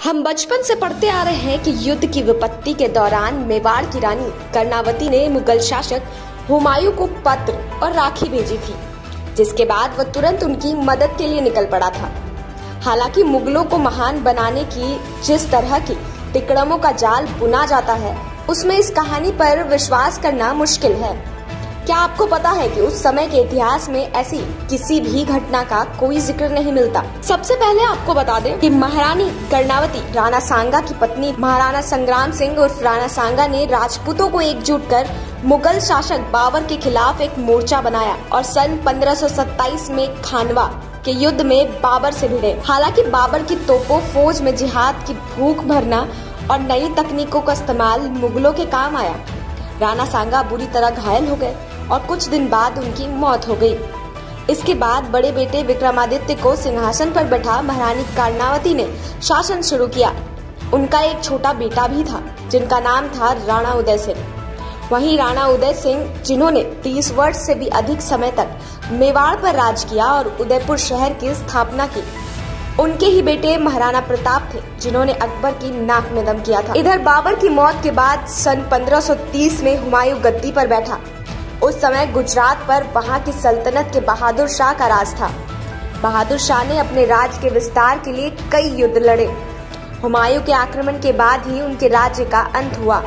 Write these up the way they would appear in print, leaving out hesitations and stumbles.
हम बचपन से पढ़ते आ रहे हैं कि युद्ध की विपत्ति के दौरान मेवाड़ की रानी कर्णावती ने मुगल शासक हुमायूं को पत्र और राखी भेजी थी, जिसके बाद वह तुरंत उनकी मदद के लिए निकल पड़ा था। हालांकि मुगलों को महान बनाने की जिस तरह की तिकड़मों का जाल बुना जाता है, उसमें इस कहानी पर विश्वास करना मुश्किल है। क्या आपको पता है कि उस समय के इतिहास में ऐसी किसी भी घटना का कोई जिक्र नहीं मिलता। सबसे पहले आपको बता दें कि महारानी कर्णावती राणा सांगा की पत्नी महाराणा संग्राम सिंह उर्फ राणा सांगा ने राजपूतों को एकजुट कर मुगल शासक बाबर के खिलाफ एक मोर्चा बनाया और सन 1527 में खानवा के युद्ध में बाबर से भिड़े। हालांकि बाबर की तोपों फौज में जिहाद की भूख भरना और नई तकनीकों का इस्तेमाल मुगलों के काम आया। राणा सांगा बुरी तरह घायल हो गए और कुछ दिन बाद उनकी मौत हो गई। इसके बाद बड़े बेटे विक्रमादित्य को सिंहासन पर बैठा महारानी कर्णावती ने शासन शुरू किया। उनका एक छोटा बेटा भी था जिनका नाम था राणा उदय सिंह। वहीं राणा उदय सिंह, जिन्होंने 30 वर्ष से भी अधिक समय तक मेवाड़ पर राज किया और उदयपुर शहर की स्थापना की, उनके ही बेटे महाराणा प्रताप थे, जिन्होंने अकबर की नाक में दम किया था। इधर बाबर की मौत के बाद सन 1530 में हुमायूं गद्दी पर बैठा। उस समय गुजरात पर वहां की सल्तनत के बहादुर शाह का राज था। बहादुर शाह ने अपने राज के विस्तार के लिए कई युद्ध लड़े। हुमायूं के आक्रमण के बाद ही उनके राज्य का अंत हुआ।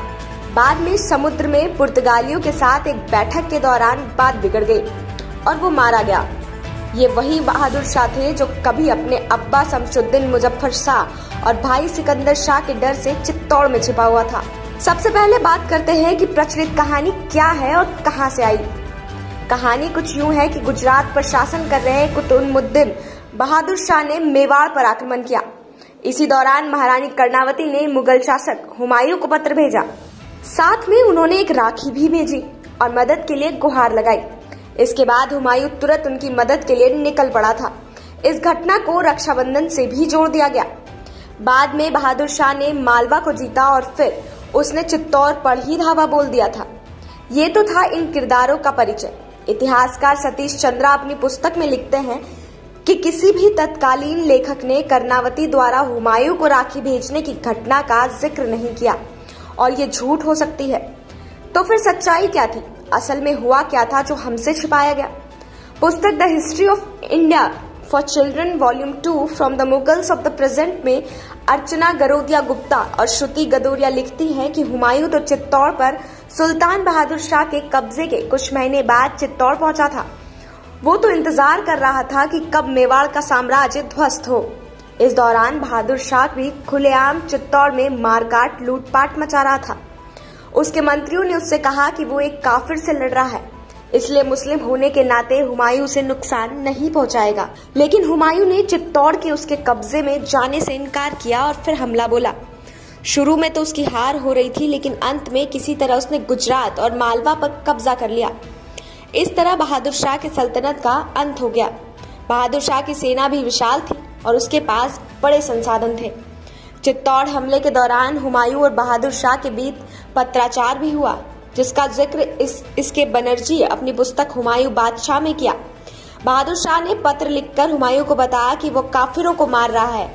बाद में समुद्र में पुर्तगालियों के साथ एक बैठक के दौरान बात बिगड़ गई और वो मारा गया। ये वही बहादुर शाह थे जो कभी अपने अब्बा शमशुद्दीन मुजफ्फर शाह और भाई सिकंदर शाह के डर से चित्तौड़ में छिपा हुआ था। सबसे पहले बात करते हैं कि प्रचलित कहानी क्या है और कहां से आई। कहानी कुछ यूं है कि गुजरात पर शासन कर रहे कुतुबुद्दीन बहादुर शाह ने मेवाड़ पर आक्रमण किया। इसी दौरान महारानी कर्णावती ने मुगल शासक हुमायूं को पत्र भेजा। साथ में उन्होंने एक राखी भी भेजी और मदद के लिए गुहार लगाई। इसके बाद हुमायूं तुरंत उनकी मदद के लिए निकल पड़ा था। इस घटना को रक्षाबंधन से भी जोड़ दिया गया। बाद में बहादुर शाह ने मालवा को जीता और फिर उसने चित्तौड़ पर ही धावा बोल दिया था। ये तो था इन किरदारों का परिचय। इतिहासकार सतीश चंद्रा अपनी पुस्तक में लिखते हैं कि किसी भी तत्कालीन लेखक ने कर्णावती द्वारा हुमायूं को राखी भेजने की घटना का जिक्र नहीं किया और ये झूठ हो सकती है। तो फिर सच्चाई क्या थी? असल में हुआ क्या था जो हमसे छिपाया गया? पुस्तक the history of India for children volume 2 from the Mughals of the present में अर्चना गरोदिया गुप्ता और श्रुति गदोरिया लिखती हैं कि हुमायूं तो चित्तौड़ पर सुल्तान बहादुर शाह के कब्जे के कुछ महीने बाद चित्तौड़ पहुंचा था। वो तो इंतजार कर रहा था कि कब मेवाड़ का साम्राज्य ध्वस्त हो। इस दौरान बहादुर शाह भी खुलेआम चित्तौड़ में मारकाट लूटपाट मचा रहा था। उसके मंत्रियों ने उससे कहा कि वो एक काफिर से लड़ रहा है, इसलिए मुस्लिम होने के नाते हुमायूं से नुकसान नहीं पहुंचाएगा। लेकिन हुमायूं ने चित्तौड़ के उसके कब्जे में जाने से इनकार किया और फिर हमला बोला। शुरू में तो उसकी हार हो रही थी, लेकिन अंत में किसी तरह उसने गुजरात और मालवा पर कब्जा कर लिया। इस तरह बहादुर शाह की सल्तनत का अंत हो गया। बहादुर शाह की सेना भी विशाल थी और उसके पास बड़े संसाधन थे। चित्तौड़ हमले के दौरान हुमायूं और बहादुर शाह के बीच पत्राचार भी हुआ, जिसका जिक्र इसके बनर्जी अपनी पुस्तक हुमायूं बादशाह में किया। बहादुर शाह ने पत्र लिखकर हुमायूं को बताया कि वो काफिरों को मार रहा है।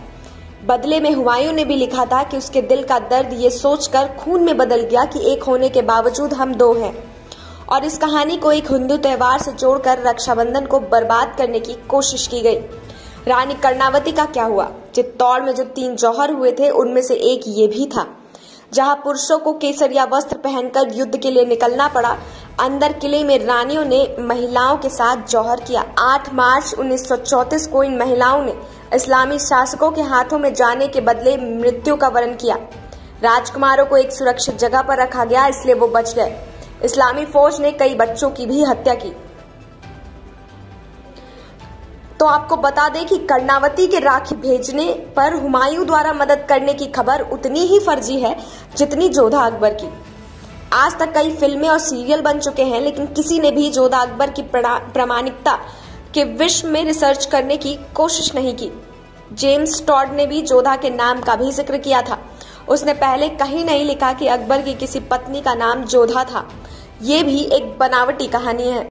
बदले में हुमायूं ने भी लिखा था कि उसके दिल का दर्द ये सोचकर खून में बदल गया कि एक होने के बावजूद हम दो हैं। और इस कहानी को एक हिंदू त्योहार से जोड़कर रक्षाबंधन को बर्बाद करने की कोशिश की गई। रानी कर्णावती का क्या हुआ? चित्तौड़ में जो 3 जौहर हुए थे, उनमें से एक ये भी था। जहां पुरुषों को केसरिया वस्त्र पहनकर युद्ध के लिए निकलना पड़ा, अंदर किले में रानियों ने महिलाओं के साथ जौहर किया। 8 मार्च 1934 को इन महिलाओं ने इस्लामी शासकों के हाथों में जाने के बदले मृत्यु का वरण किया। राजकुमारों को एक सुरक्षित जगह पर रखा गया, इसलिए वो बच गए। इस्लामी फौज ने कई बच्चों की भी हत्या की। तो आपको बता दें कि कर्णावती के राखी भेजने पर हुमायूं द्वारा मदद करने की खबर उतनी ही फर्जी है जितनी जोधा अकबर की। आज तक कई फिल्में और सीरियल बन चुके हैं, लेकिन किसी ने भी जोधा अकबर की प्रामाणिकता के विश्व में रिसर्च करने की कोशिश नहीं की। जेम्स टॉड ने भी जोधा के नाम का भी जिक्र किया था। उसने पहले कहीं नहीं लिखा कि अकबर की किसी पत्नी का नाम जोधा था। ये भी एक बनावटी कहानी है।